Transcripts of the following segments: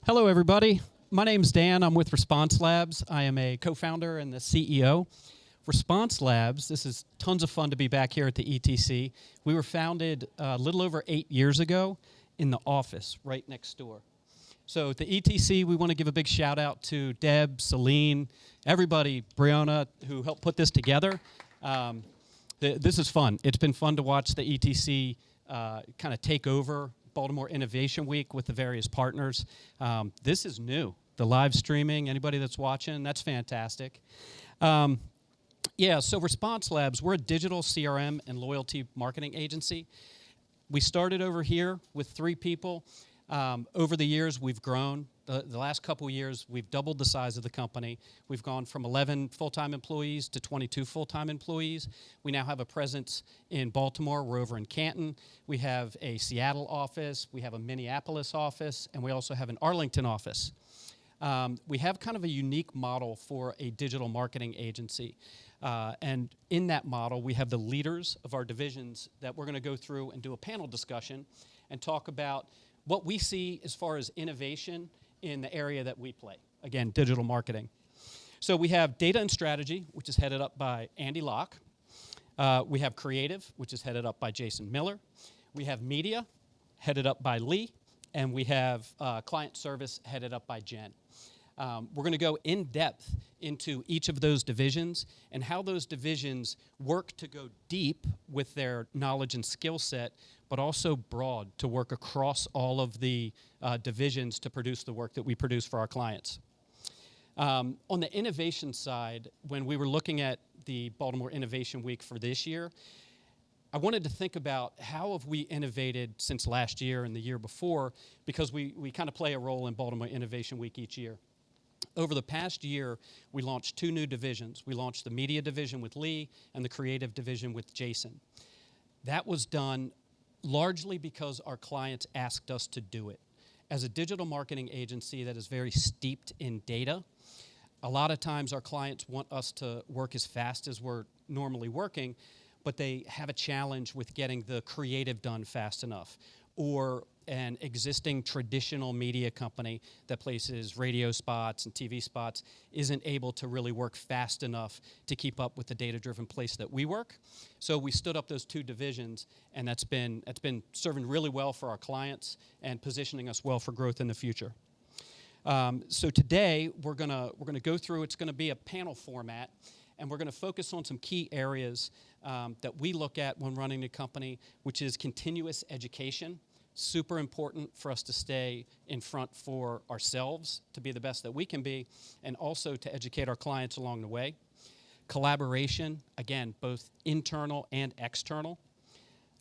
Hello, everybody. My name's Dan. I'm with Response Labs. I am a co-founder and the CEO. Response Labs, this is tons of fun to be back here at the ETC. We were founded a little over 8 years ago in the office right next door. So at the ETC, we want to give a big shout out to Deb, Celine, everybody, Brianna, who helped put this together. This is fun. It's been fun to watch the ETC kind of take over Baltimore Innovation Week with the various partners. This is new. The live streaming, anybody that's watching, that's fantastic. So Response Labs, we're a digital CRM and loyalty marketing agency. We started over here with 3 people. Over the years, we've grown. The last couple of years, we've doubled the size of the company. We've gone from 11 full-time employees to 22 full-time employees. We now have a presence in Baltimore. We're over in Canton. We have a Seattle office. We have a Minneapolis office. And we also have an Arlington office. We have kind of a unique model for a digital marketing agency. And in that model, we have the leaders of our divisions that we're going to go through and do a panel discussion and talk about what we see as far as innovation in the area that we play. Again, digital marketing. So we have data and strategy, which is headed up by Andy Locke. We have creative, which is headed up by Jason Miller. We have media, headed up by Lee. And we have client service, headed up by Jen. We're going to go in depth into each of those divisions and how those divisions work to go deep with their knowledge and skill set, but also broad to work across all of the divisions to produce the work that we produce for our clients. On the innovation side, when we were looking at the Baltimore Innovation Week for this year, I wanted to think about how have we innovated since last year and the year before, because we kind of play a role in Baltimore Innovation Week each year. Over the past year, we launched 2 new divisions. We launched the media division with Lee and the creative division with Jason. That was done largely because our clients asked us to do it. As a digital marketing agency that is very steeped in data, a lot of times our clients want us to work as fast as we're normally working, but they have a challenge with getting the creative done fast enough. Or an existing traditional media company that places radio spots and TV spots isn't able to really work fast enough to keep up with the data-driven place that we work. So we stood up those 2 divisions, and that's been serving really well for our clients and positioning us well for growth in the future. So today we're gonna go through. It's gonna be a panel format, and we're gonna focus on some key areas that we look at when running the company, which is continuous education. Super important for us to stay in front for ourselves, to be the best that we can be, and also to educate our clients along the way. Collaboration, again, both internal and external.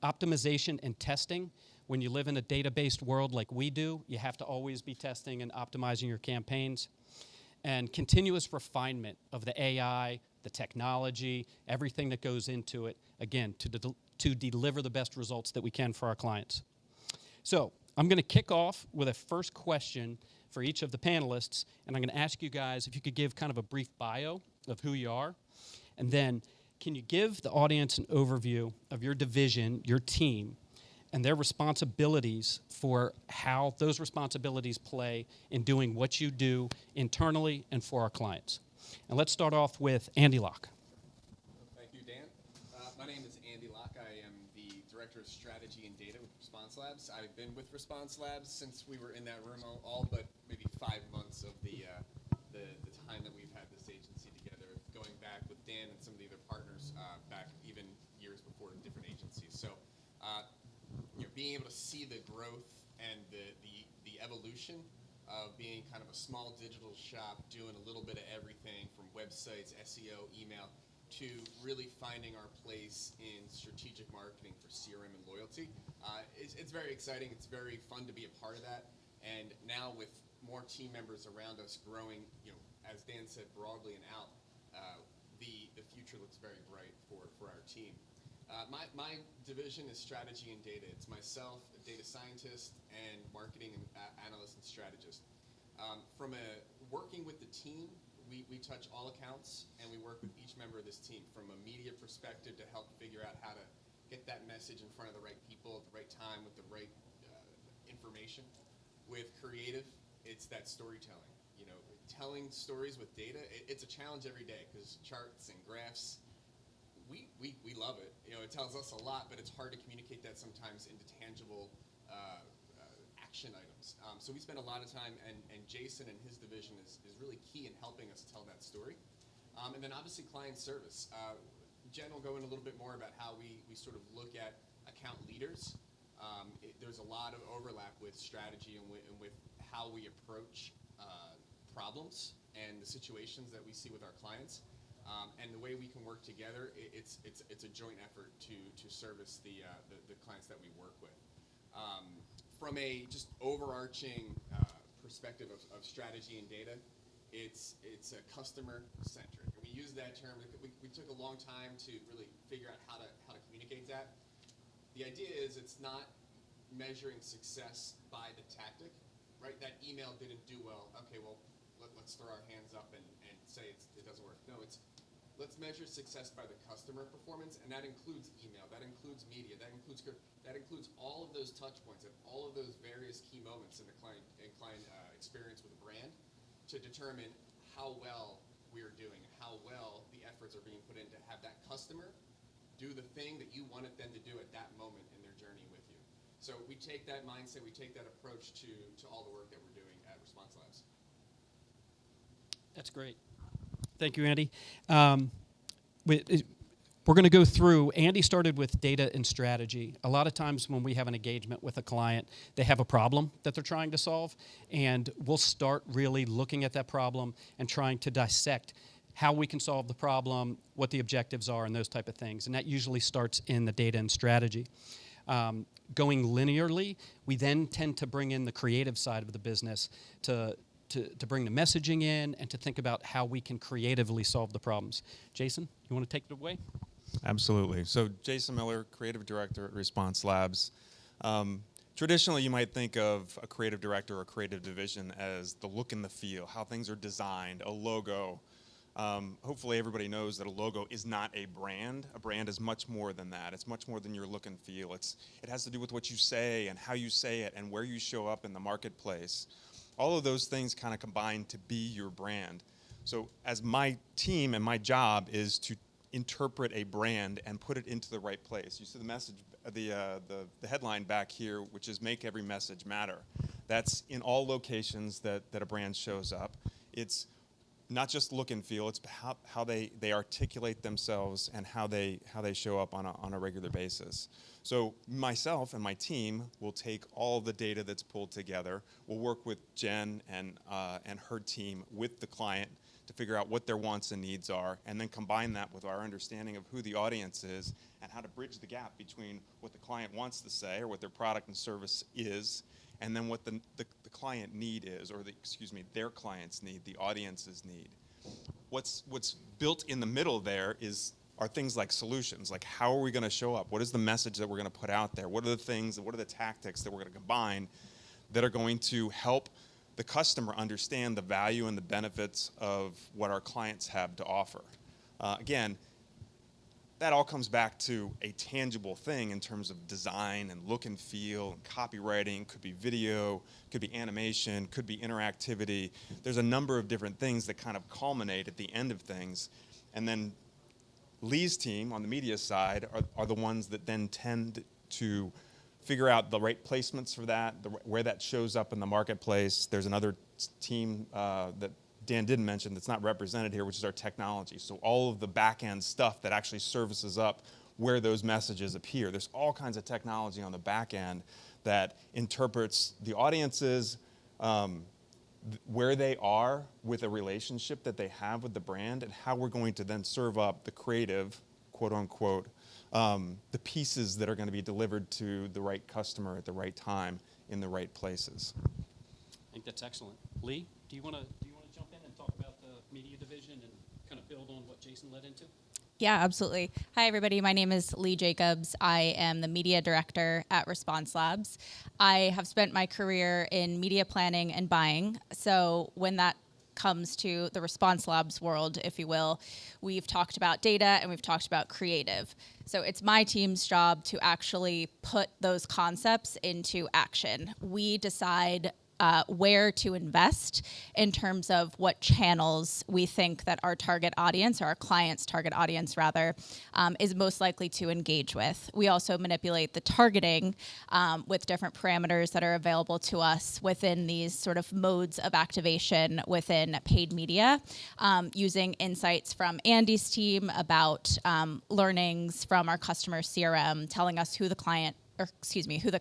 Optimization and testing. When you live in a data-based world like we do, you have to always be testing and optimizing your campaigns. And continuous refinement of the AI, the technology, everything that goes into it, again, to deliver the best results that we can for our clients. So I'm going to kick off with a first question for each of the panelists, and I'm going to ask you guys if you could give kind of a brief bio of who you are, and then can you give the audience an overview of your division, your team, and their responsibilities for how those responsibilities play in doing what you do internally and for our clients. And let's start off with Andy Locke. Thank you, Dan. My name is Andy Locke. I am the Director of Strategy and Data with Response Labs. I've been with Response Labs since we were in that room all but maybe 5 months of the time that we've had this agency together, going back with Dan and some of the other partners back even years before in different agencies. So being able to see the growth and the evolution of being kind of a small digital shop doing a little bit of everything from websites, SEO, email, to really finding our place in strategic marketing for CRM and loyalty. It's very exciting. It's very fun to be a part of that. And now with more team members around us growing, as Dan said, broadly and out, the future looks very bright for our team. My division is strategy and data. It's myself, a data scientist, and marketing and analyst and strategist. From working with the team, we touch all accounts, and we work with each member of this team from a media perspective to help figure out how to get that message in front of the right people at the right time with the right information. With creative, it's that storytelling. You know, telling stories with data, it's a challenge every day because charts and graphs, we love it. You know, it tells us a lot, but it's hard to communicate that sometimes into tangible action items. So we spend a lot of time, and Jason and his division is really key in helping us tell that story. And then obviously client service. Jen will go in a little bit more about how we sort of look at account leaders. There's a lot of overlap with strategy and with how we approach problems and the situations that we see with our clients. And the way we can work together, it's a joint effort to service the clients that we work with. From a just overarching perspective of strategy and data, it's a customer centric. And we use that term. We took a long time to really figure out how to communicate that. The idea is it's not measuring success by the tactic, right? That email didn't do well. Okay, well, let's throw our hands up and say it doesn't work. No, let's measure success by the customer performance, and that includes email, that includes media, that includes all of those touch points and all of those various key moments in the client experience with a brand to determine how well we're doing, how well the efforts are being put in to have that customer do the thing that you wanted them to do at that moment in their journey with you. So we take that mindset, we take that approach to all the work that we're doing at Response Labs. That's great. Thank you, Andy. We're going to go through. Andy started with data and strategy. A lot of times when we have an engagement with a client, they have a problem that they're trying to solve, and we'll start really looking at that problem and trying to dissect how we can solve the problem, what the objectives are, and those type of things. And that usually starts in the data and strategy. Going linearly, we then tend to bring in the creative side of the business to bring the messaging in and to think about how we can creatively solve the problems. Jason, you want to take it away? Absolutely. So Jason Miller, Creative Director at Response Labs. Traditionally, you might think of a creative director or a creative division as the look and the feel, how things are designed, a logo. Hopefully everybody knows that a logo is not a brand. A brand is much more than that. It's much more than your look and feel. It has to do with what you say and how you say it and where you show up in the marketplace. All of those things kind of combine to be your brand. So as my team and my job is to interpret a brand and put it into the right place. You see the message, the headline back here, which is make every message matter. That's in all locations that a brand shows up. It's not just look and feel, it's how they articulate themselves and how they show up on a regular basis. So myself and my team will take all the data that's pulled together. We'll work with Jen and her team with the client to figure out what their wants and needs are, and then combine that with our understanding of who the audience is and how to bridge the gap between what the client wants to say or what their product and service is, and then what the client need is, or their client's need, the audience's need. What's built in the middle there are things like solutions, like how are we going to show up? What is the message that we're going to put out there? What are the things, what are the tactics that we're going to combine that are going to help the customer understand the value and the benefits of what our clients have to offer? Again, that all comes back to a tangible thing in terms of design and look and feel, and copywriting, could be video, could be animation, could be interactivity. There's a number of different things that kind of culminate at the end of things. And then Lee's team on the media side are the ones that then tend to figure out the right placements for that, where that shows up in the marketplace. There's another team that Dan didn't mention that's not represented here, which is our technology. So all of the back-end stuff that actually services up where those messages appear. There's all kinds of technology on the back end that interprets the audiences, where they are with a relationship that they have with the brand, and how we're going to then serve up the creative, quote unquote, the pieces that are going to be delivered to the right customer at the right time in the right places. I think that's excellent. Lee, do you want to jump in and talk about the media division and kind of build on what Jason led into? Yeah, absolutely. Hi, everybody. My name is Lee Jacobs. I am the media director at Response Labs. I have spent my career in media planning and buying. So when that comes to the Response Labs world, if you will, we've talked about data and we've talked about creative. So it's my team's job to actually put those concepts into action. We decide where to invest in terms of what channels we think that our target audience, or our clients' target audience rather, is most likely to engage with. We also manipulate the targeting with different parameters that are available to us within these sort of modes of activation within paid media, using insights from Andy's team about learnings from our customer CRM, telling us who the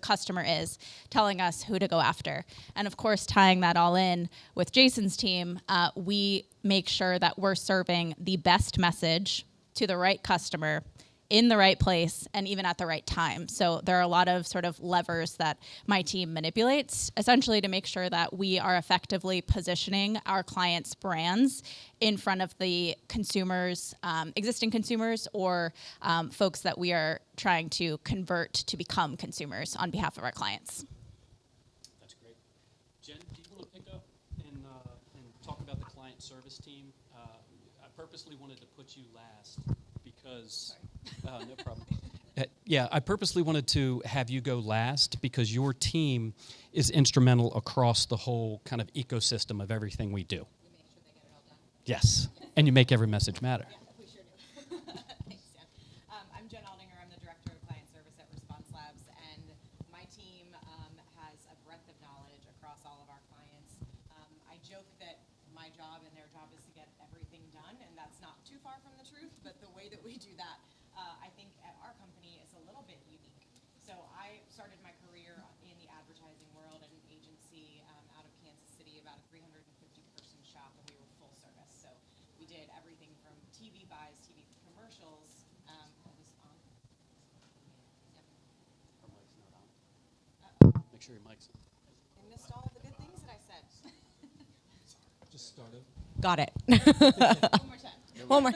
customer is, telling us who to go after. And of course, tying that all in with Jason's team, we make sure that we're serving the best message to the right customer in the right place and even at the right time. So there are a lot of sort of levers that my team manipulates, essentially to make sure that we are effectively positioning our clients' brands in front of the consumers, existing consumers, or folks that we are trying to convert to become consumers on behalf of our clients. That's great. Jen, do you want to pick up and talk about the client service team? I purposely wanted to put you last because, no problem. Yeah, I purposely wanted to have you go last because your team is instrumental across the whole kind of ecosystem of everything we do. We make sure they get it all done. Yes, and you make every message matter. Yeah, we sure do. Thanks, Dan. I'm Jen Aldinger. I'm the Director of Client Service at Response Labs, and my team has a breadth of knowledge across all of our clients. I joke that my job and their job is to get everything done, and that's not too far from the truth, but the way that we do that, I think at our company is a little bit unique. So I started my career in the advertising world at an agency out of Kansas City, about a 350-person shop, and we were full service. So we did everything from TV buys, TV commercials. Is this on? Yep. Her mic's not on. Make sure your mic's on. I missed all of the good things that I said. Just start over. Got it. One more time. One more.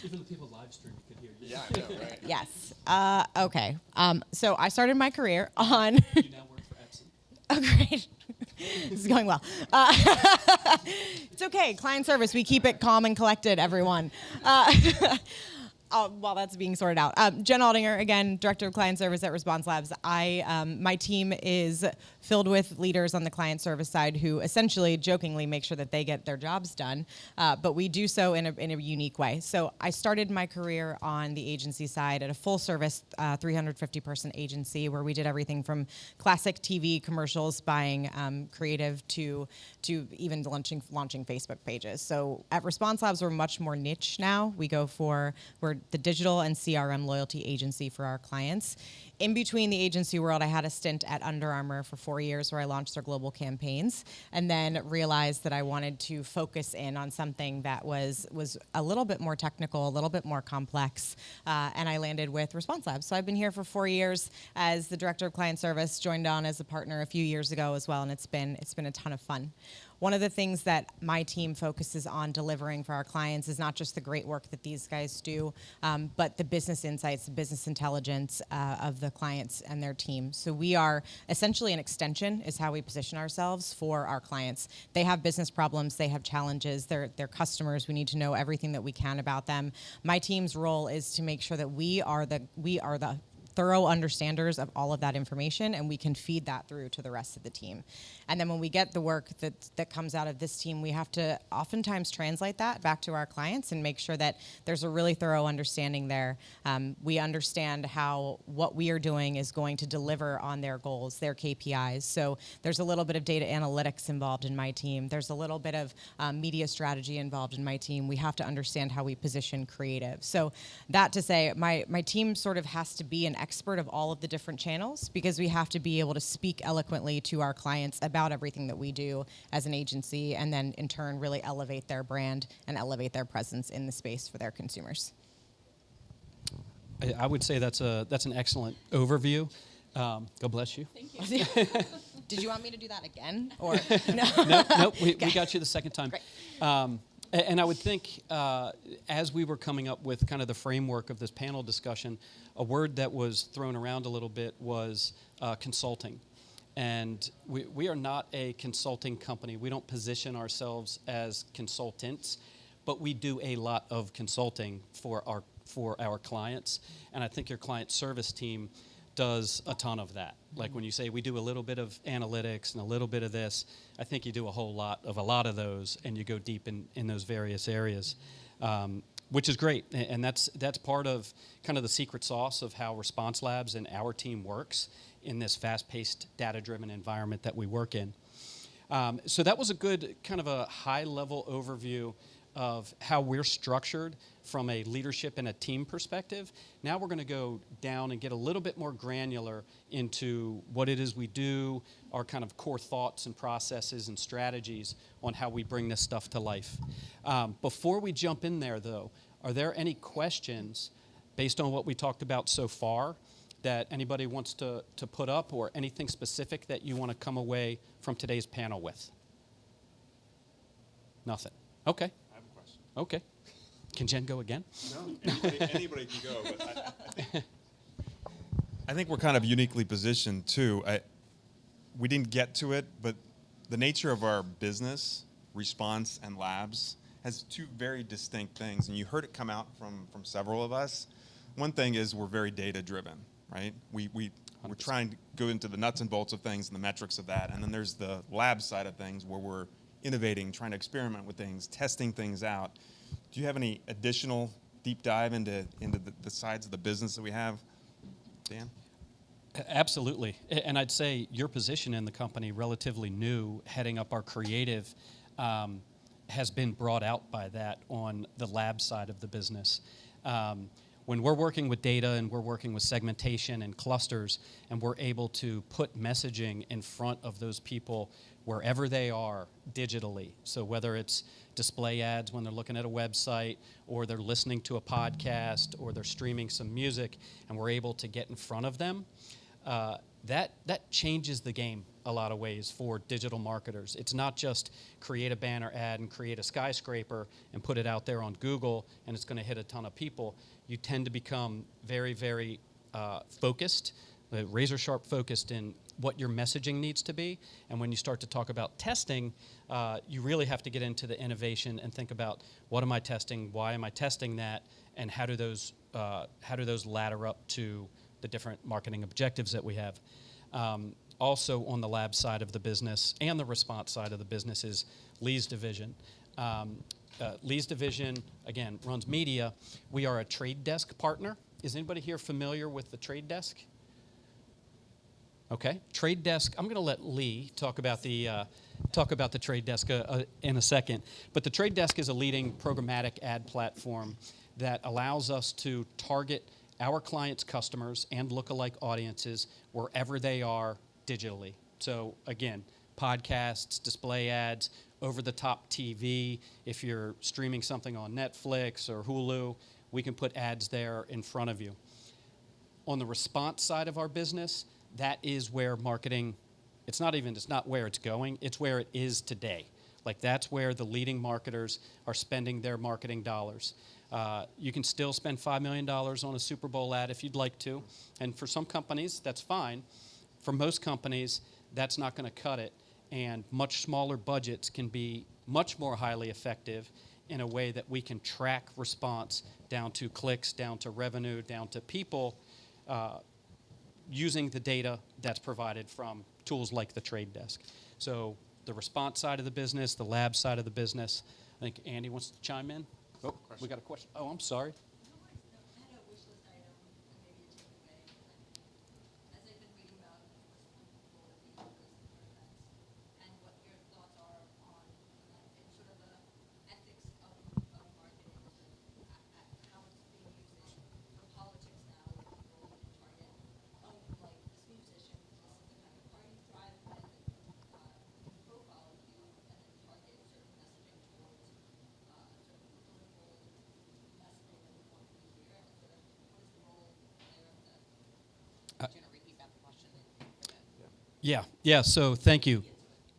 Even the people live stream could hear you. Yeah, I know, right? Yes. Okay. So I started my career on. You now work for Epson. Oh, great. This is going well. It's okay. Client service. We keep it calm and collected, everyone. While that's being sorted out. Jen Aldinger, again, Director of Client Service at Response Labs. My team is filled with leaders on the client service side who essentially, jokingly, make sure that they get their jobs done, but we do so in a unique way. So I started my career on the agency side at a full-service 350-person agency where we did everything from classic TV commercials, buying creative, to even launching Facebook pages. So at Response Labs, we're much more niche now. We're the digital and CRM loyalty agency for our clients. In between the agency world, I had a stint at Under Armour for 4 years where I launched their global campaigns, and then realized that I wanted to focus in on something that was a little bit more technical, a little bit more complex, and I landed with Response Labs. So I've been here for 4 years as the Director of Client Service, joined on as a partner a few years ago as well, and it's been a ton of fun. One of the things that my team focuses on delivering for our clients is not just the great work that these guys do, but the business insights, the business intelligence of the clients and their team. So we are essentially an extension is how we position ourselves for our clients. They have business problems, they have challenges, they're customers, we need to know everything that we can about them. My team's role is to make sure that we are the thorough understanders of all of that information, and we can feed that through to the rest of the team. And then when we get the work that comes out of this team, we have to oftentimes translate that back to our clients and make sure that there's a really thorough understanding there. We understand how what we are doing is going to deliver on their goals, their KPIs. So there's a little bit of data analytics involved in my team. There's a little bit of media strategy involved in my team. We have to understand how we position creative. So that to say, my team sort of has to be an expert of all of the different channels, because we have to be able to speak eloquently to our clients about everything that we do as an agency, and then in turn really elevate their brand and elevate their presence in the space for their consumers. I would say that's an excellent overview. God bless you. Thank you. Did you want me to do that again? Or No, we got you the second time. Great. And I would think as we were coming up with kind of the framework of this panel discussion, a word that was thrown around a little bit was consulting. And we are not a consulting company. We don't position ourselves as consultants, but we do a lot of consulting for our clients. And I think your client service team does a ton of that. Like when you say we do a little bit of analytics and a little bit of this, I think you do a lot of those, and you go deep in those various areas, which is great. And that's part of kind of the secret sauce of how Response Labs and our team works in this fast-paced, data-driven environment that we work in. So that was a good kind of a high-level overview of how we're structured from a leadership and a team perspective. Now we're going to go down and get a little bit more granular into what it is we do, our kind of core thoughts and processes and strategies on how we bring this stuff to life. Before we jump in there, though, are there any questions based on what we talked about so far that anybody wants to put up, or anything specific that you want to come away from today's panel with? Nothing. Okay. I have a question. Okay. Can Jen go again? No, anybody can go, but I think we're kind of uniquely positioned too. We didn't get to it, but the nature of our business, Response and Labs, has two very distinct things, and you heard it come out from several of us. One thing is we're very data-driven, right? We're trying to go into the nuts and bolts of things and the metrics of that, and then there's the lab side of things where we're innovating, trying to experiment with things, testing things out. Do you have any additional deep dive into the sides of the business that we have, Dan? Absolutely. And I'd say your position in the company, relatively new, heading up our creative, has been brought out by that on the lab side of the business. When we're working with data and we're working with segmentation and clusters, and we're able to put messaging in front of those people wherever they are digitally, so whether it's display ads when they're looking at a website, or they're listening to a podcast, or they're streaming some music, and we're able to get in front of them, that changes the game a lot of ways for digital marketers. It's not just create a banner ad and create a skyscraper and put it out there on Google and it's going to hit a ton of people. You tend to become very, very focused, razor sharp focused in what your messaging needs to be. And when you start to talk about testing, you really have to get into the innovation and think about, what am I testing, why am I testing that, and how do those ladder up to the different marketing objectives that we have. Also on the lab side of the business and the response side of the business is Lee's division. Lee's division, again, runs media. We are a trade desk partner. Is anybody here familiar with the trade desk? Okay, trade desk. I'm going to let Lee talk about the trade desk in a second. But the trade desk is a leading programmatic ad platform that allows us to target our clients' customers and lookalike audiences wherever they are digitally. So again, podcasts, display ads, over-the-top TV. If you're streaming something on Netflix or Hulu, we can put ads there in front of you. On the response side of our business, that is where marketing, it's not where it's going, it's where it is today. Like, that's where the leading marketers are spending their marketing dollars. You can still spend $5 million on a Super Bowl ad if you'd like to, and for some companies, that's fine. For most companies, that's not going to cut it, and much smaller budgets can be much more highly effective in a way that we can track response down to clicks, down to revenue, down to people, using the data that's provided from tools like the trade desk. So the response side of the business, the lab side of the business. I think Andy wants to chime in. Oh, we got a question. Oh, I'm sorry. Yeah. So thank you.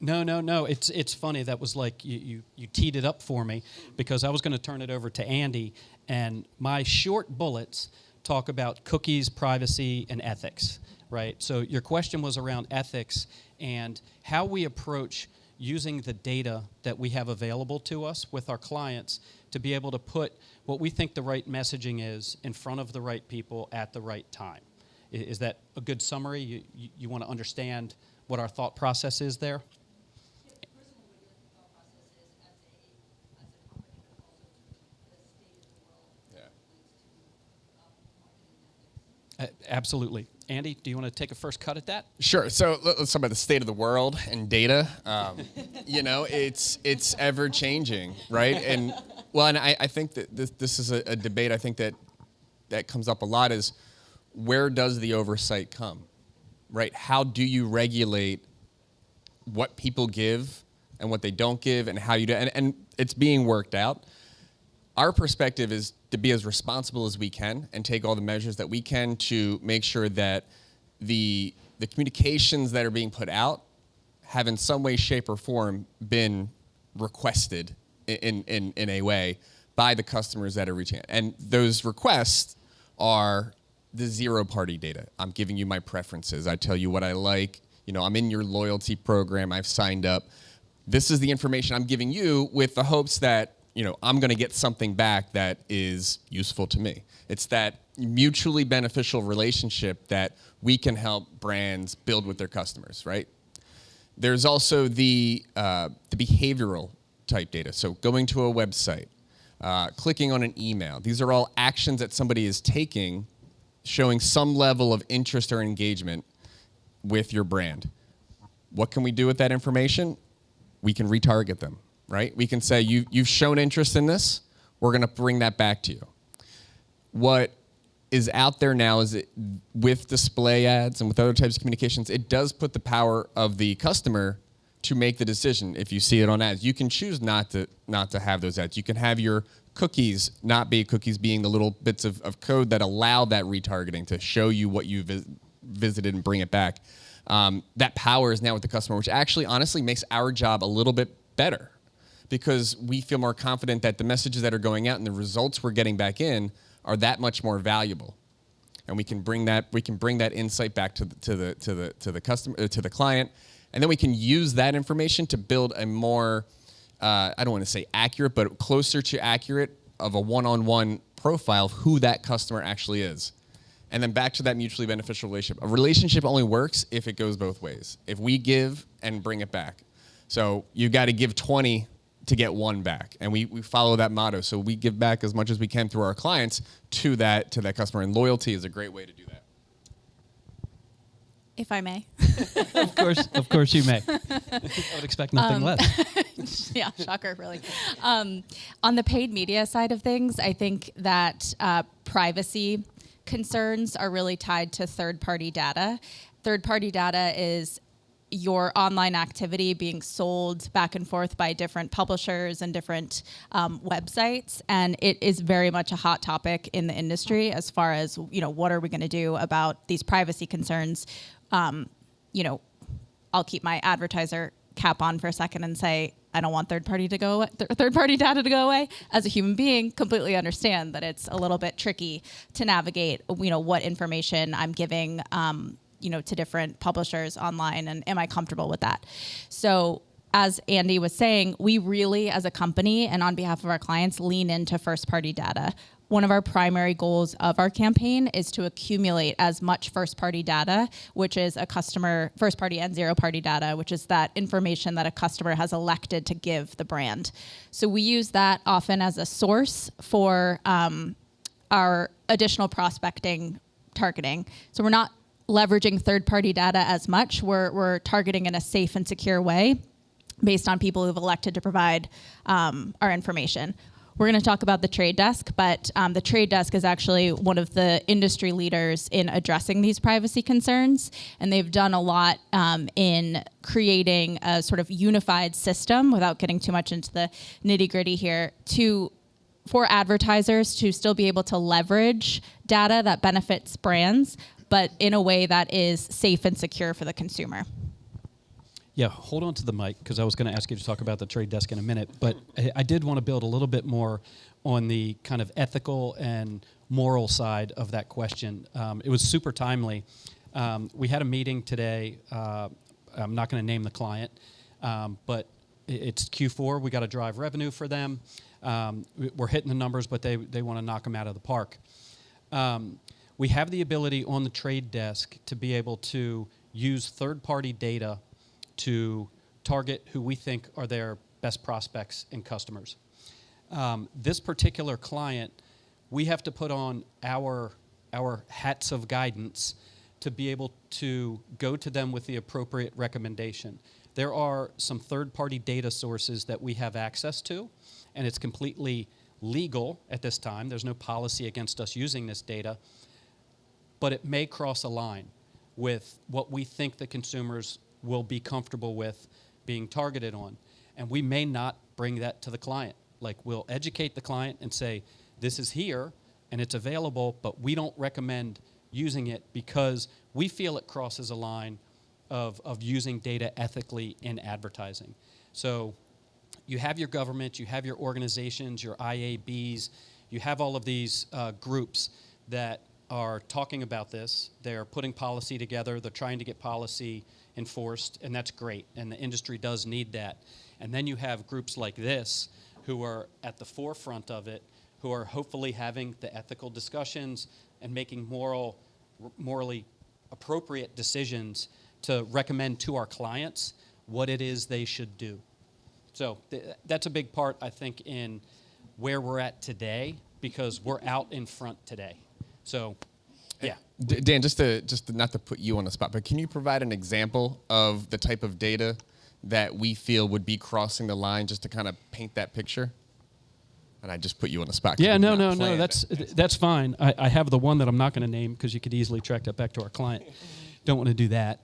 No. It's funny. That was like you teed it up for me, because I was going to turn it over to Andy, and my short bullets talk about cookies, privacy, and ethics. Right. So your question was around ethics and how we approach using the data that we have available to us with our clients to be able to put what we think the right messaging is in front of the right people at the right time. Is that a good summary? You want to understand what our thought process is there? Absolutely. Andy, do you want to take a first cut at that? Sure. So let's talk about the state of the world and data. It's ever changing, right? And I think that this is a debate. I think that comes up a lot is where does the oversight come, right? How do you regulate what people give and what they don't give, and how you do? And it's being worked out. Our perspective is to be as responsible as we can and take all the measures that we can to make sure that the communications that are being put out have in some way, shape, or form been requested in a way by the customers that are reaching out. And those requests are the zero-party data. I'm giving you my preferences. I tell you what I like. I'm in your loyalty program. I've signed up. This is the information I'm giving you with the hopes that I'm going to get something back that is useful to me. It's that mutually beneficial relationship that we can help brands build with their customers, right? There's also the behavioral type data. So going to a website, clicking on an email. These are all actions that somebody is taking, showing some level of interest or engagement with your brand. What can we do with that information? We can retarget them. Right? We can say, you've shown interest in this, we're going to bring that back to you. What is out there now is with display ads and with other types of communications, it does put the power of the customer to make the decision. If you see it on ads, you can choose not to have those ads. You can have your cookies not be cookies, being the little bits of code that allow that retargeting to show you what you visited and bring it back. That power is now with the customer, which actually honestly makes our job a little bit better, because we feel more confident that the messages that are going out and the results we're getting back in are that much more valuable, and we can bring that insight back to the customer, to the client, and then we can use that information to build a more I don't want to say accurate, but closer to accurate of a one-on-one profile of who that customer actually is. And then back to that mutually beneficial relationship. A relationship only works if it goes both ways. If we give and bring it back. So you've got to give 20 to get one back. And we follow that motto. So we give back as much as we can through our clients to that customer. And loyalty is a great way to do that. If I may. Of course you may. I would expect nothing less. Yeah, shocker, really. On the paid media side of things, I think that privacy concerns are really tied to third-party data. Third-party data is your online activity being sold back and forth by different publishers and different websites, and it is very much a hot topic in the industry as far as what are we going to do about these privacy concerns. I'll keep my advertiser cap on for a second and say I don't want third-party data to go away. As a human being, completely understand that it's a little bit tricky to navigate what information I'm giving to different publishers online, and am I comfortable with that? So as Andy was saying, we really, as a company and on behalf of our clients, lean into first-party data. One of our primary goals of our campaign is to accumulate as much first-party data, which is a customer first-party and zero-party data, which is that information that a customer has elected to give the brand. So we use that often as a source for our additional prospecting targeting. So we're not leveraging third-party data as much. We're targeting in a safe and secure way based on people who've elected to provide our information. We're going to talk about the trade desk, but the trade desk is actually one of the industry leaders in addressing these privacy concerns, and they've done a lot in creating a sort of unified system, without getting too much into the nitty-gritty here, for advertisers to still be able to leverage data that benefits brands, but in a way that is safe and secure for the consumer. Yeah, hold on to the mic, because I was going to ask you to talk about the trade desk in a minute, but I did want to build a little bit more on the kind of ethical and moral side of that question. It was super timely. We had a meeting today. I'm not going to name the client, but it's Q4. We got to drive revenue for them. We're hitting the numbers, but they want to knock them out of the park. we have the ability on the trade desk to be able to use third-party data to target who we think are their best prospects and customers. This particular client, we have to put on our hats of guidance to be able to go to them with the appropriate recommendation. There are some third-party data sources that we have access to, and it's completely legal at this time. There's no policy against us using this data, but it may cross a line with what we think the consumers will be comfortable with being targeted on. And we may not bring that to the client. Like, we'll educate the client and say, this is here and it's available, but we don't recommend using it because we feel it crosses a line of using data ethically in advertising. So you have your government, you have your organizations, your IABs, you have all of these groups that are talking about this. They're putting policy together. They're trying to get policy enforced, and that's great, and the industry does need that. And then you have groups like this who are at the forefront of it, who are hopefully having the ethical discussions and making morally appropriate decisions to recommend to our clients what it is they should do. So that's a big part, I think, in where we're at today, because we're out in front today. So, yeah. Dan, just to not to put you on the spot, but can you provide an example of the type of data that we feel would be crossing the line, just to kind of paint that picture? And I just put you on the spot. Yeah, no, that's fine. I have the one that I'm not going to name because you could easily track that back to our client. Don't want to do that.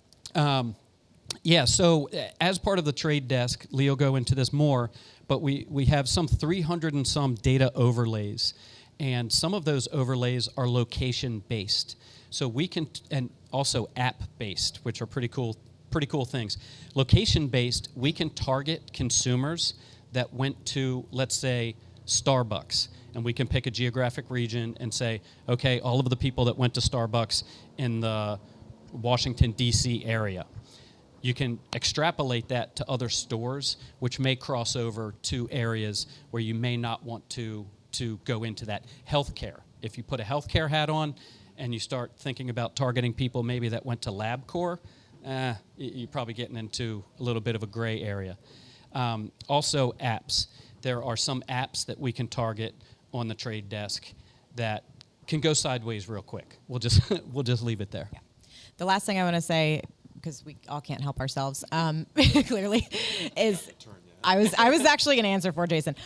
Yeah, so as part of the trade desk, Lee will go into this more, but we have some 300 and some data overlays, and some of those overlays are location-based. So we can, and also app-based, which are pretty cool things. Location-based, we can target consumers that went to, let's say, Starbucks, and we can pick a geographic region and say, okay, all of the people that went to Starbucks in the Washington, D.C. area. You can extrapolate that to other stores, which may cross over to areas where you may not want to go into that. Healthcare. If you put a healthcare hat on and you start thinking about targeting people maybe that went to LabCorp, you're probably getting into a little bit of a gray area. Also, apps. There are some apps that we can target on the trade desk that can go sideways real quick. We'll just leave it there. Yeah. The last thing I want to say, because we all can't help ourselves, clearly, is I was actually going to answer for Jason.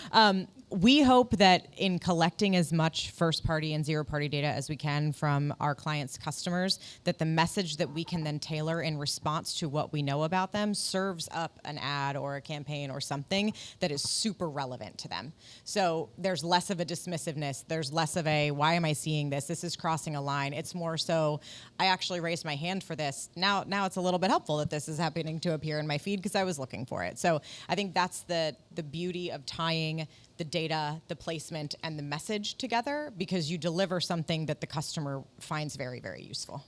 We hope that in collecting as much first-party and zero-party data as we can from our clients' customers, that the message that we can then tailor in response to what we know about them serves up an ad or a campaign or something that is super relevant to them. So there's less of a dismissiveness. There's less of a, why am I seeing this? This is crossing a line. It's more so, I actually raised my hand for this. Now it's a little bit helpful that this is happening to appear in my feed because I was looking for it. So I think that's the beauty of tying the data, the placement, and the message together, because you deliver something that the customer finds very, very useful.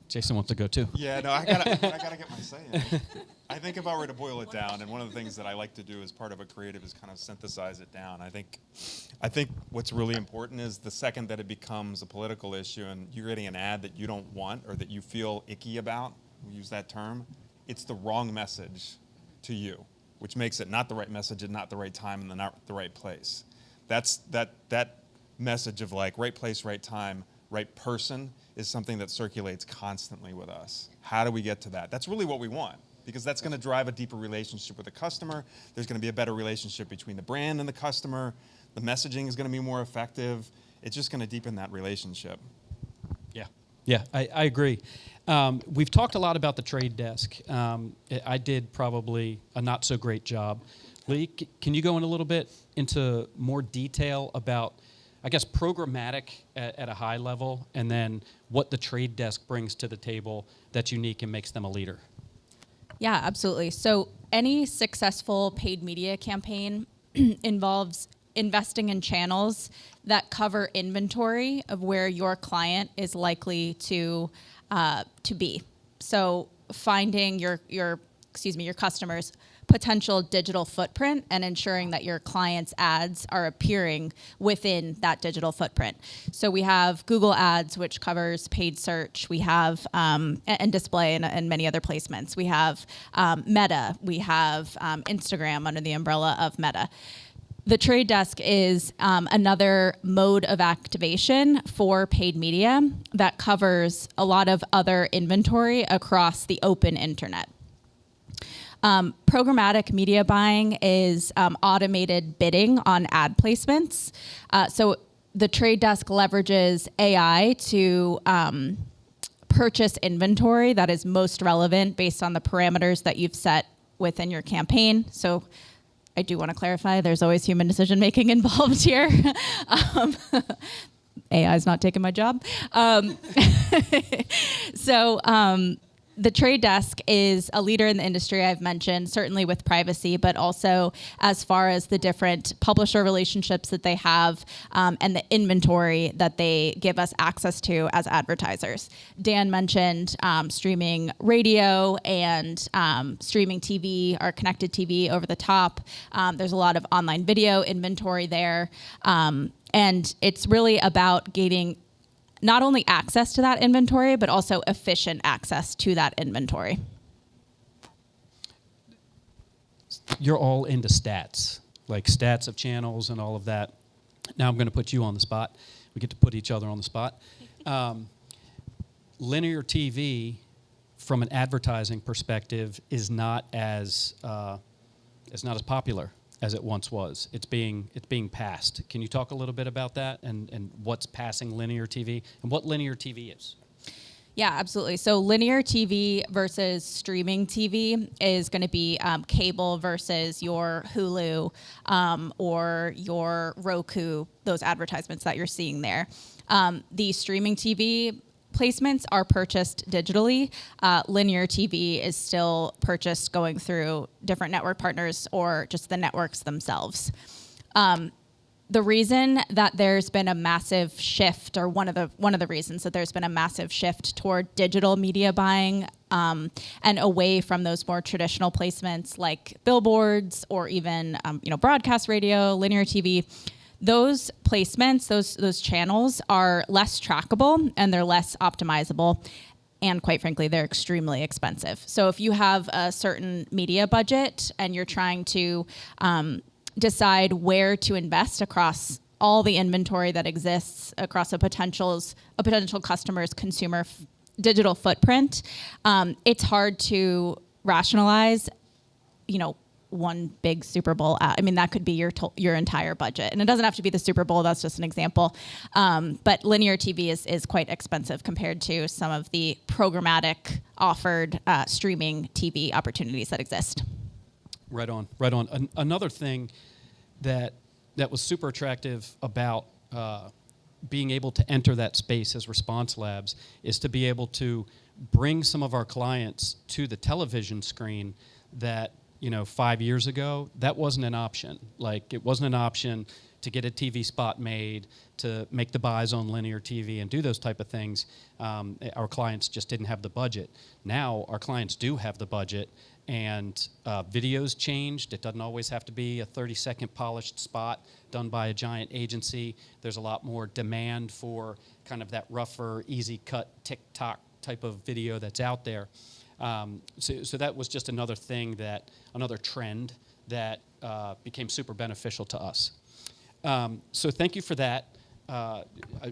Jason wants to go too. Yeah, no, I gotta get my say in. I think if I were to boil it down, and one of the things that I like to do as part of a creative is kind of synthesize it down. I think what's really important is the second that it becomes a political issue and you're getting an ad that you don't want or that you feel icky about, we use that term, it's the wrong message to you, which makes it not the right message at not the right time and not the right place. That message of like right place, right time, right person is something that circulates constantly with us. How do we get to that? That's really what we want, because that's going to drive a deeper relationship with the customer. There's going to be a better relationship between the brand and the customer. The messaging is going to be more effective. It's just going to deepen that relationship. Yeah, I agree. We've talked a lot about the trade desk. I did probably a not so great job. Lee, can you go in a little bit into more detail about, I guess, programmatic at a high level, and then what the trade desk brings to the table that's unique and makes them a leader? Yeah, absolutely. So any successful paid media campaign involves investing in channels that cover inventory of where your client is likely to be. So finding your your customers' potential digital footprint and ensuring that your clients' ads are appearing within that digital footprint. So we have Google Ads, which covers paid search. We have and display and many other placements. We have Meta. We have Instagram under the umbrella of Meta. The trade desk is another mode of activation for paid media that covers a lot of other inventory across the open internet. Programmatic media buying is automated bidding on ad placements. So the trade desk leverages AI to purchase inventory that is most relevant based on the parameters that you've set within your campaign. So I do want to clarify, there's always human decision-making involved here. AI is not taking my job. The trade desk is a leader in the industry, I've mentioned, certainly with privacy, but also as far as the different publisher relationships that they have and the inventory that they give us access to as advertisers. Dan mentioned streaming radio and streaming TV, our connected TV over the top. There's a lot of online video inventory there. And it's really about gaining not only access to that inventory, but also efficient access to that inventory. You're all into stats, like stats of channels and all of that. Now I'm going to put you on the spot. We get to put each other on the spot. Linear TV, from an advertising perspective, is not as popular as it once was. It's being passed. Can you talk a little bit about that and what's passing linear TV and what linear TV is? Yeah, absolutely. So linear TV versus streaming TV is going to be cable versus your Hulu or your Roku, those advertisements that you're seeing there. The streaming TV placements are purchased digitally. Linear TV is still purchased going through different network partners or just the networks themselves. The reason that there's been a massive shift, or one of the reasons that there's been a massive shift toward digital media buying and away from those more traditional placements like billboards or even broadcast radio, linear TV. Those placements, those channels are less trackable and they're less optimizable. And quite frankly, they're extremely expensive. So if you have a certain media budget and you're trying to decide where to invest across all the inventory that exists across a potential customer's consumer digital footprint, it's hard to rationalize, one big Super Bowl ad. I mean, that could be your entire budget. And it doesn't have to be the Super Bowl, that's just an example. But linear TV is quite expensive compared to some of the programmatic offered streaming TV opportunities that exist. Right on. Another thing that was super attractive about being able to enter that space as Response Labs is to be able to bring some of our clients to the television screen that 5 years ago, that wasn't an option. Like, it wasn't an option to get a TV spot made, to make the buys on linear TV and do those type of things. Our clients just didn't have the budget. Now, our clients do have the budget, and videos changed. It doesn't always have to be a 30-second polished spot done by a giant agency. There's a lot more demand for kind of that rougher, easy-cut, TikTok type of video that's out there. So that was just another trend that became super beneficial to us. So thank you for that.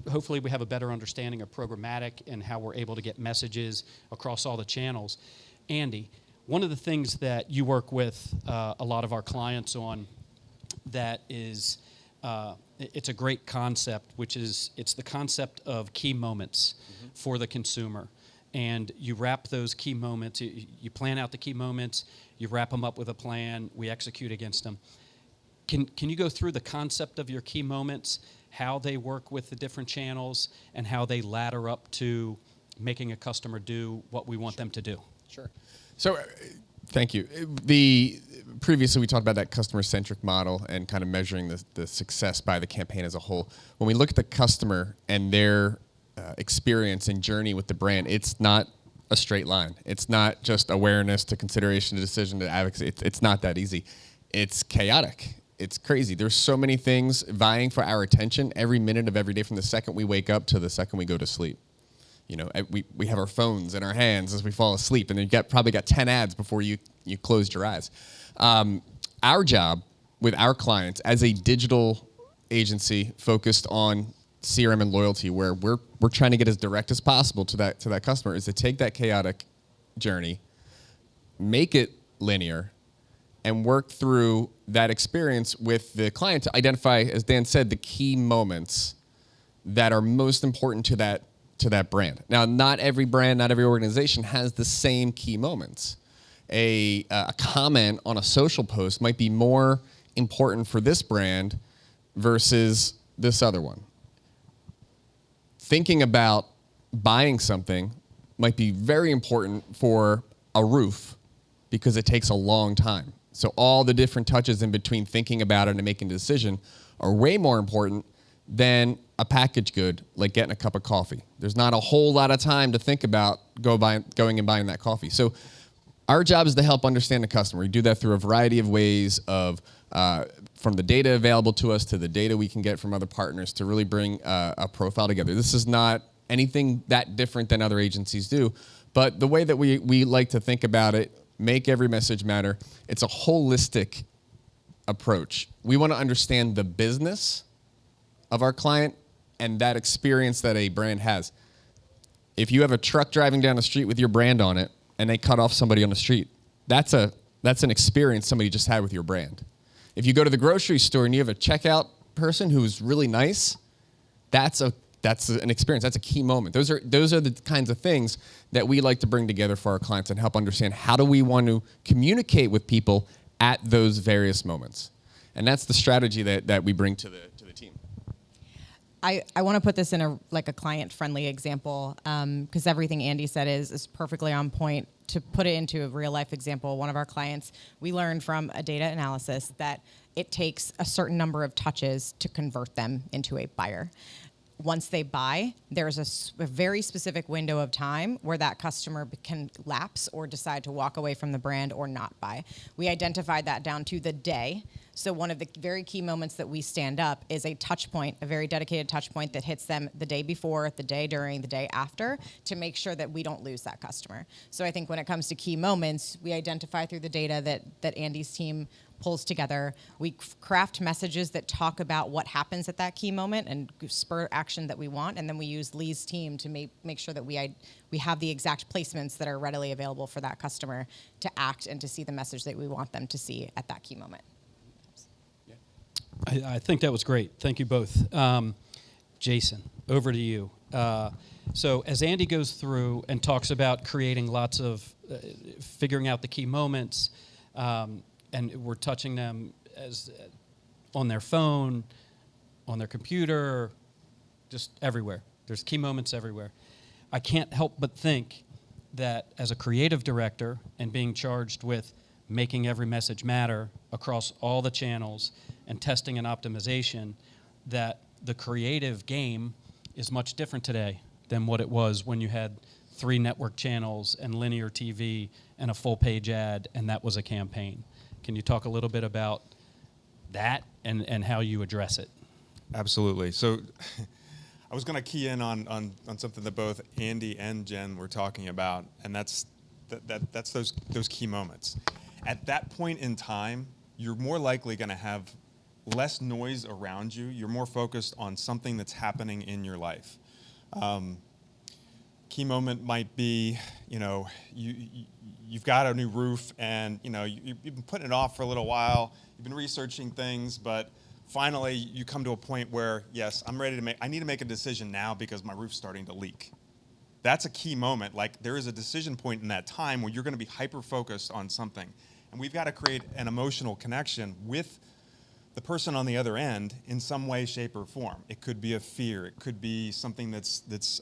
Hopefully we have a better understanding of programmatic and how we're able to get messages across all the channels. Andy, one of the things that you work with a lot of our clients on that is, it's a great concept, which is, it's the concept of key moments for the consumer. And you wrap those key moments, you plan out the key moments, you wrap them up with a plan, we execute against them. Can you go through the concept of your key moments, how they work with the different channels, and how they ladder up to making a customer do what we want them to do? Sure. So, thank you. Previously, we talked about that customer-centric model and kind of measuring the success by the campaign as a whole. When we look at the customer and their experience and journey with the brand, it's not a straight line. It's not just awareness to consideration to decision to advocacy. It's not that easy. It's chaotic. It's crazy. There's so many things vying for our attention every minute of every day from the second we wake up to the second we go to sleep. You know, we have our phones in our hands as we fall asleep, and you probably got 10 ads before you closed your eyes. Our job with our clients as a digital agency focused on CRM and loyalty, where we're trying to get as direct as possible to that customer, is to take that chaotic journey, make it linear, and work through that experience with the client to identify, as Dan said, the key moments that are most important to that brand. Now, not every brand, not every organization has the same key moments. A comment on a social post might be more important for this brand versus this other one. Thinking about buying something might be very important for a roof because it takes a long time. So all the different touches in between thinking about it and making a decision are way more important than a packaged good like getting a cup of coffee. There's not a whole lot of time to think about going and buying that coffee. So our job is to help understand the customer. We do that through a variety of ways of from the data available to us to the data we can get from other partners to really bring a profile together. This is not anything that different than other agencies do, but the way that we like to think about it, make every message matter, it's a holistic approach. We want to understand the business of our client and that experience that a brand has. If you have a truck driving down the street with your brand on it and they cut off somebody on the street, that's an experience somebody just had with your brand. If you go to the grocery store and you have a checkout person who's really nice, that's an experience. That's a key moment. Those are the kinds of things that we like to bring together for our clients and help understand how do we want to communicate with people at those various moments. And that's the strategy that we bring to the team. I want to put this in a client-friendly example because everything Andy said is perfectly on point. To put it into a real-life example, one of our clients, we learned from a data analysis that it takes a certain number of touches to convert them into a buyer. Once they buy, there's a very specific window of time where that customer can lapse or decide to walk away from the brand or not buy. We identified that down to the day. So one of the very key moments that we stand up is a touch point, a very dedicated touch point that hits them the day before, the day during, the day after, to make sure that we don't lose that customer. So I think when it comes to key moments, we identify through the data that Andy's team pulls together. We craft messages that talk about what happens at that key moment and spur action that we want, and then we use Lee's team to make sure that we have the exact placements that are readily available for that customer to act and to see the message that we want them to see at that key moment. I think that was great. Thank you both. Jason, over to you. So as Andy goes through and talks about creating lots of, figuring out the key moments, and we're touching them as on their phone, on their computer, just everywhere. There's key moments everywhere. I can't help but think that as a creative director and being charged with making every message matter across all the channels and testing and optimization, that the creative game is much different today than what it was when you had 3 network channels and linear TV and a full page ad, and that was a campaign. Can you talk a little bit about that and how you address it? Absolutely. So I was going to key in on something that both Andy and Jen were talking about, and that's those key moments. At that point in time, you're more likely going to have less noise around you. You're more focused on something that's happening in your life. Key moment might be, you've got a new roof, and you've been putting it off for a little while. You've been researching things, but finally you come to a point where, yes, I need to make a decision now because my roof's starting to leak. That's a key moment. Like, there is a decision point in that time where you're going to be hyper-focused on something. And we've got to create an emotional connection with the person on the other end in some way, shape, or form. It could be a fear. It could be something that's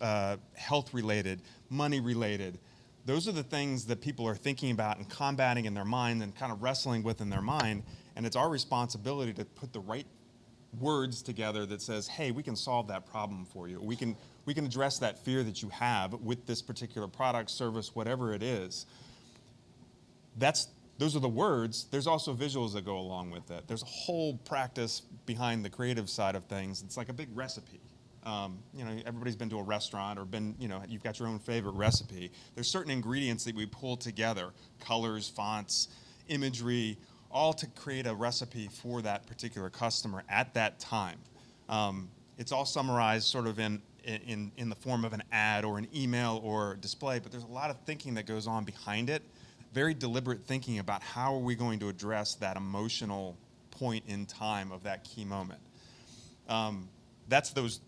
health-related, money-related. Those are the things that people are thinking about and combating in their mind and kind of wrestling with in their mind. And it's our responsibility to put the right words together that says, hey, we can solve that problem for you. We we can address that fear that you have with this particular product, service, whatever it is. Those are the words. There's also visuals that go along with it. There's a whole practice behind the creative side of things. It's like a big recipe. Everybody's been to a restaurant or you've got your own favorite recipe. There's certain ingredients that we pull together, colors, fonts, imagery, all to create a recipe for that particular customer at that time. It's all summarized sort of in the form of an ad or an email or display, but there's a lot of thinking that goes on behind it. Very deliberate thinking about how are we going to address that emotional point in time of that key moment. Those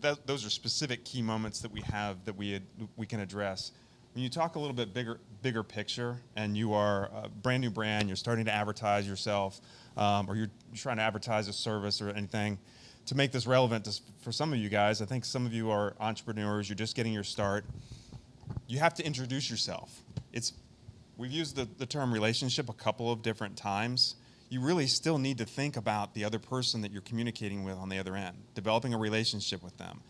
are specific key moments that we have that we can address. When you talk a little bit bigger picture, and you are a brand new brand, you're starting to advertise yourself, or you're trying to advertise a service or anything, to make this relevant for some of you guys, I think some of you are entrepreneurs, you're just getting your start, you have to introduce yourself. We've used the term relationship a couple of different times. You really still need to think about the other person that you're communicating with on the other end, developing a relationship with them.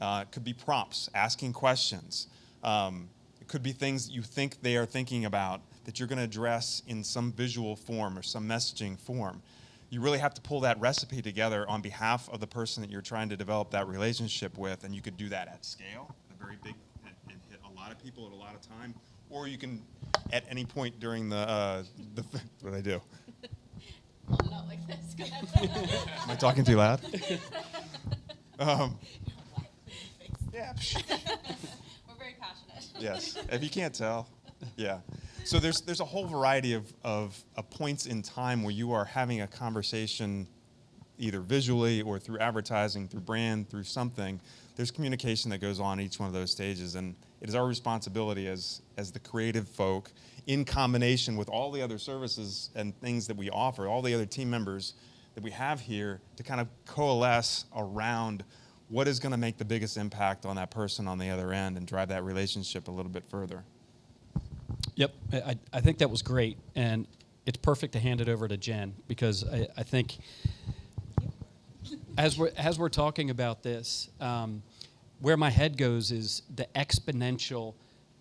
It could be prompts, asking questions. It could be things that you think they are thinking about that you're going to address in some visual form or some messaging form. You really have to pull that recipe together on behalf of the person that you're trying to develop that relationship with, and you could do that at scale, very big, and hit a lot of people at a lot of time, or you can, at any point during what do I do? Well, not like this. Go ahead. Am I talking too loud? Yeah. We're very passionate. Yes. If you can't tell, yeah. So there's a whole variety of points in time where you are having a conversation, either visually or through advertising, through brand, through something. There's communication that goes on each one of those stages, and it is our responsibility as the creative folk, in combination with all the other services and things that we offer, all the other team members that we have here, to kind of coalesce around what is going to make the biggest impact on that person on the other end and drive that relationship a little bit further. Yep, I think that was great, and it's perfect to hand it over to Jen, because I think as we're talking about this, where my head goes is the exponential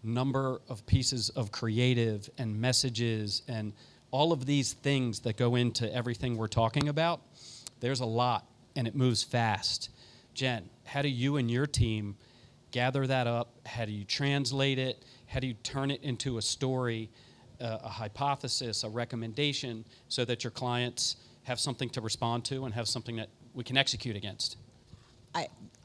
number of pieces of creative and messages and all of these things that go into everything we're talking about. There's a lot, and it moves fast. Jen, how do you and your team gather that up? How do you translate it? How do you turn it into a story, a hypothesis, a recommendation, so that your clients have something to respond to and have something that we can execute against?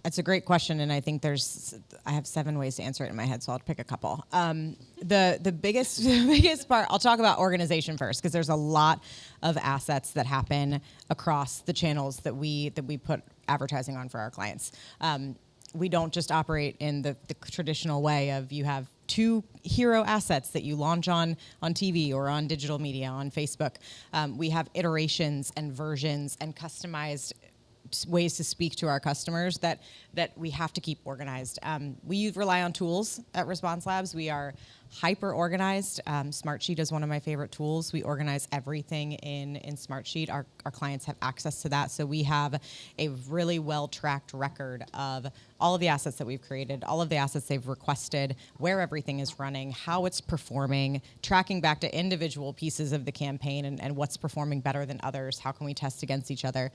That's a great question, and I think I have 7 ways to answer it in my head, so I'll pick a couple. The biggest part, I'll talk about organization first, because there's a lot of assets that happen across the channels that we put advertising on for our clients. We don't just operate in the traditional way of you have 2 hero assets that you launch on TV or on digital media, on Facebook. We have iterations and versions and customized ways to speak to our customers that we have to keep organized. We rely on tools at Response Labs. We are hyper organized. Smartsheet is one of my favorite tools. We organize everything in Smartsheet. Our clients have access to that, so we have a really well-tracked record of all of the assets that we've created, all of the assets they've requested, where everything is running, how it's performing, tracking back to individual pieces of the campaign and what's performing better than others, how can we test against each other.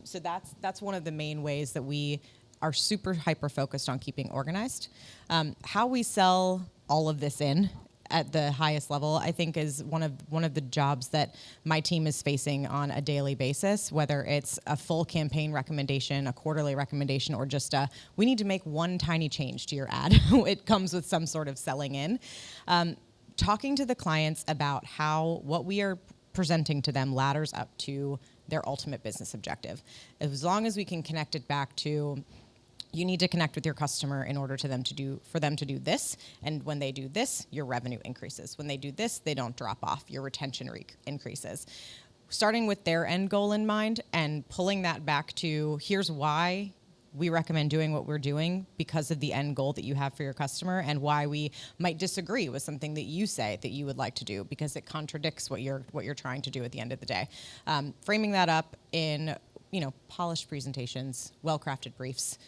So that's one of the main ways that we are super hyper-focused on keeping organized. How we sell all of this in at the highest level, I think, is one of the jobs that my team is facing on a daily basis, whether it's a full campaign recommendation, a quarterly recommendation, or just we need to make one tiny change to your ad. It comes with some sort of selling in. Talking to the clients about how what we are presenting to them ladders up to their ultimate business objective. As long as we can connect it back to, you need to connect with your customer in order for them to do this. And when they do this, your revenue increases. When they do this, they don't drop off. Your retention increases. Starting with their end goal in mind and pulling that back to, here's why we recommend doing what we're doing because of the end goal that you have for your customer, and why we might disagree with something that you say that you would like to do because it contradicts what you're trying to do at the end of the day. Framing that up in polished presentations, well-crafted briefs,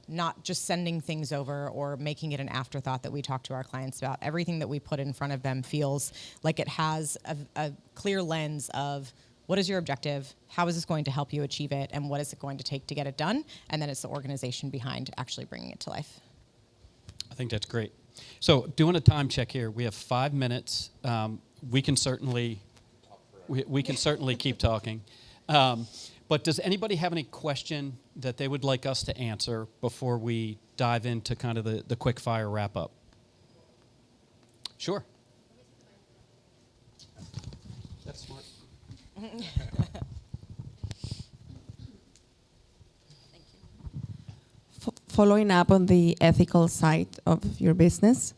not just sending things over or making it an afterthought that we talk to our clients about. Everything that we put in front of them feels like it has a clear lens of what is your objective, how is this going to help you achieve it, and what is it going to take to get it done, and then it's the organization behind actually bringing it to life. I think that's great. So doing a time check here, we have 5 minutes. We can certainly keep talking. But does anybody have any question that they would like us to answer before we dive into kind of the quick fire wrap up? Sure. That's smart. Following up on the ethical side of your business,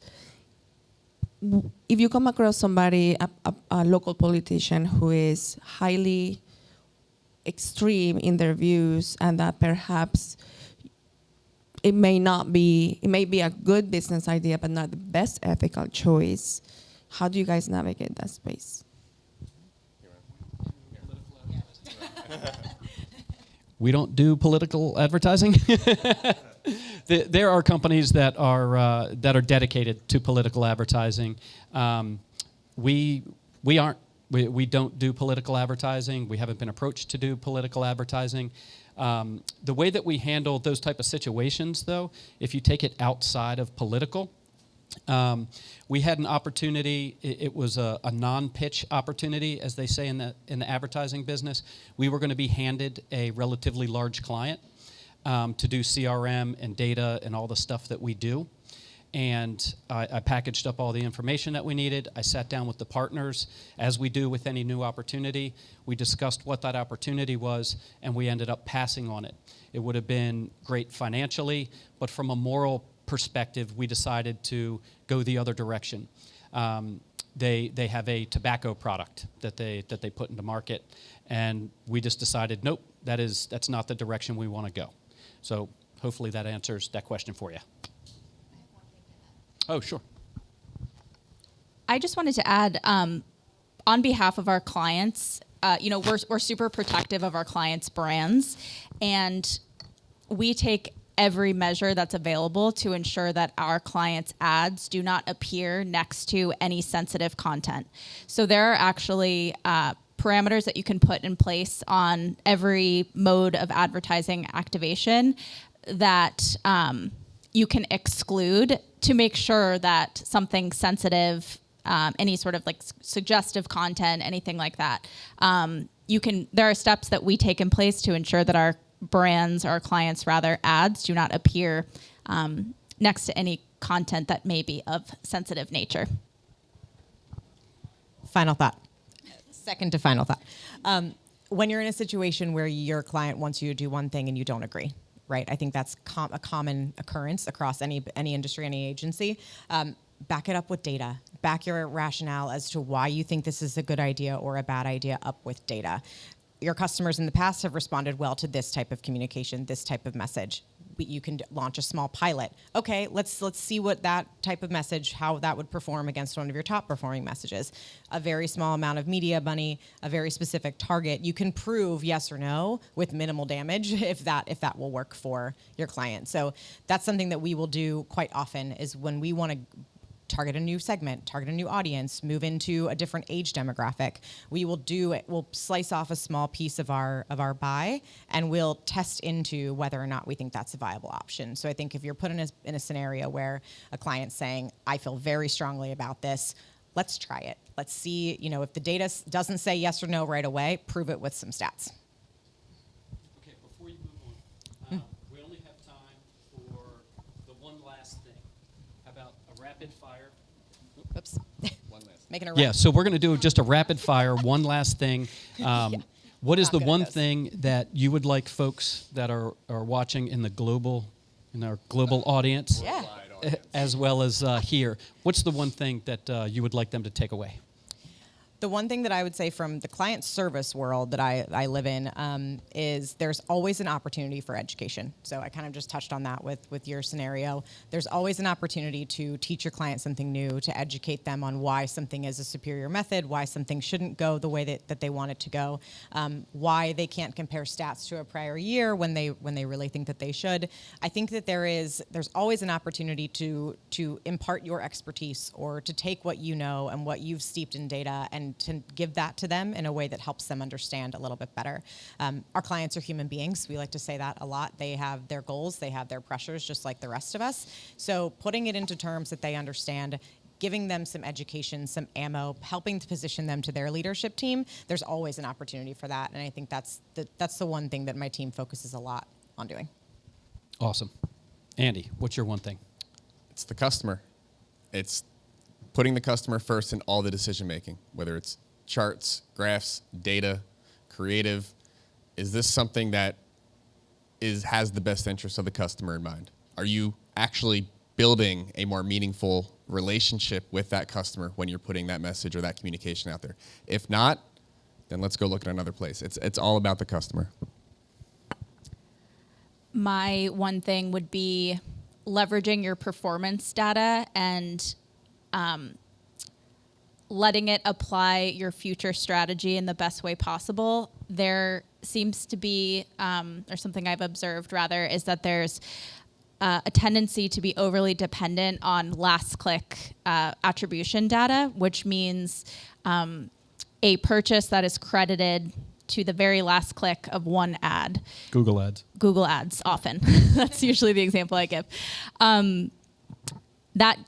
if you come across somebody, a local politician who is highly extreme in their views, and that perhaps it may be a good business idea, but not the best ethical choice, how do you guys navigate that space? We don't do political advertising. There are companies that are dedicated to political advertising. We aren't. We don't do political advertising. We haven't been approached to do political advertising. The way that we handle those type of situations, though, if you take it outside of political, we had an opportunity. It was a non-pitch opportunity, as they say in the advertising business. We were going to be handed a relatively large client to do CRM and data and all the stuff that we do. And I packaged up all the information that we needed. I sat down with the partners, as we do with any new opportunity. We discussed what that opportunity was, and we ended up passing on it. It would have been great financially, but from a moral perspective, we decided to go the other direction. They have a tobacco product that they put into market, and we just decided, nope, that's not the direction we want to go. So hopefully that answers that question for you. Oh, sure. I just wanted to add, on behalf of our clients, we're super protective of our clients' brands, and we take every measure that's available to ensure that our clients' ads do not appear next to any sensitive content. So there are actually parameters that you can put in place on every mode of advertising activation that you can exclude to make sure that something sensitive, any sort of like suggestive content, anything like that, there are steps that we take in place to ensure that our brands, our clients rather, ads do not appear next to any content that may be of sensitive nature. Final thought. Second to final thought. When you're in a situation where your client wants you to do one thing and you don't agree, right? I think that's a common occurrence across any industry, any agency. Back it up with data. Back your rationale as to why you think this is a good idea or a bad idea up with data. Your customers in the past have responded well to this type of communication, this type of message. You can launch a small pilot. Okay, let's see what that type of message, how that would perform against one of your top performing messages. A very small amount of media money, a very specific target. You can prove yes or no with minimal damage if that will work for your client. So that's something that we will do quite often, is when we want to target a new segment, target a new audience, move into a different age demographic. We'll slice off a small piece of our buy, and we'll test into whether or not we think that's a viable option. So I think if you're put in a scenario where a client's saying, I feel very strongly about this, let's try it. Let's see, if the data doesn't say yes or no right away, prove it with some stats. Okay, before you move on, we only have time for the one last thing. How about a rapid fire? Oops. One last. Making a Yeah, so we're going to do just a rapid fire, one last thing. What is Not the good at one this. thing that you would like folks that are watching in our global audience, Yeah. Wide audience. as well as here, what's the one thing that you would like them to take away? The one thing that I would say from the client service world that I live in is there's always an opportunity for education. So I kind of just touched on that with your scenario. There's always an opportunity to teach your client something new, to educate them on why something is a superior method, why something shouldn't go the way that they want it to go, why they can't compare stats to a prior year when they really think that they should. I think that there's always an opportunity to impart your expertise, or to take what you know and what you've steeped in data and to give that to them in a way that helps them understand a little bit better. Our clients are human beings. We like to say that a lot. They have their goals, they have their pressures just like the rest of us. So putting it into terms that they understand, giving them some education, some ammo, helping to position them to their leadership team, there's always an opportunity for that. And I think that's the one thing that my team focuses a lot on doing. Awesome. Andy, what's your one thing? It's the customer. It's putting the customer first in all the decision making, whether it's charts, graphs, data, creative. Is this something that has the best interest of the customer in mind? Are you actually building a more meaningful relationship with that customer when you're putting that message or that communication out there? If not, then let's go look at another place. It's all about the customer. My one thing would be leveraging your performance data and letting it apply your future strategy in the best way possible. There seems to be, or something I've observed rather, is that there's a tendency to be overly dependent on last click attribution data, which means a purchase that is credited to the very last click of one ad. Google Ads. Google Ads, often. That's usually the example I give. That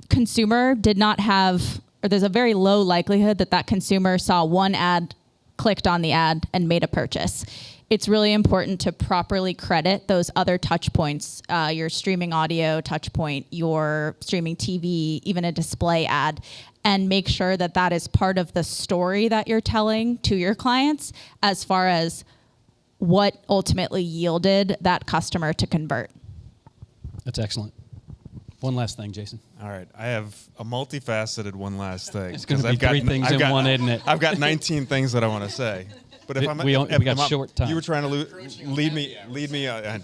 consumer did not have, or there's a very low likelihood that consumer saw one ad, clicked on the ad, and made a purchase. It's really important to properly credit those other touch points, your streaming audio touch point, your streaming TV, even a display ad, and make sure that is part of the story that you're telling to your clients as far as what ultimately yielded that customer to convert. That's excellent. One last thing, Jason. All right, I have a multifaceted one last thing. It's going to 'cause be three things in one, isn't it? I've got 19 things that I want to say. But if We got short time. You were trying to lead me.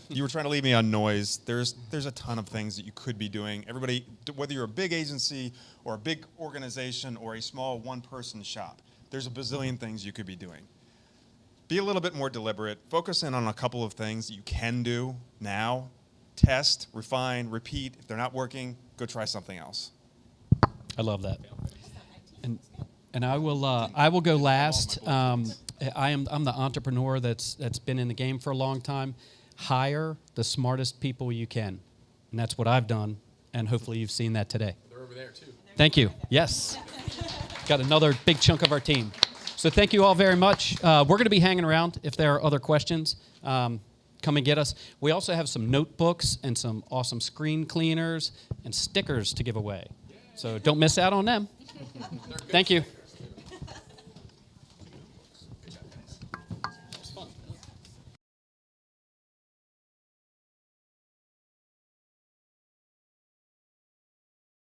You were trying to lead me on noise. There's a ton of things that you could be doing. Everybody, whether you're a big agency or a big organization or a small one-person shop, there's a bazillion things you could be doing. Be a little bit more deliberate. Focus in on a couple of things that you can do now. Test, refine, repeat. If they're not working, go try something else. I love that. And I will go last. I'm the entrepreneur that's been in the game for a long time. Hire the smartest people you can, and that's what I've done. And hopefully you've seen that today. They're over there too. Thank you. Yes, got another big chunk of our team. So thank you all very much. We're going to be hanging around if there are other questions. Come and get us. We also have some notebooks and some awesome screen cleaners and stickers to give away. So don't miss out on them. Thank you.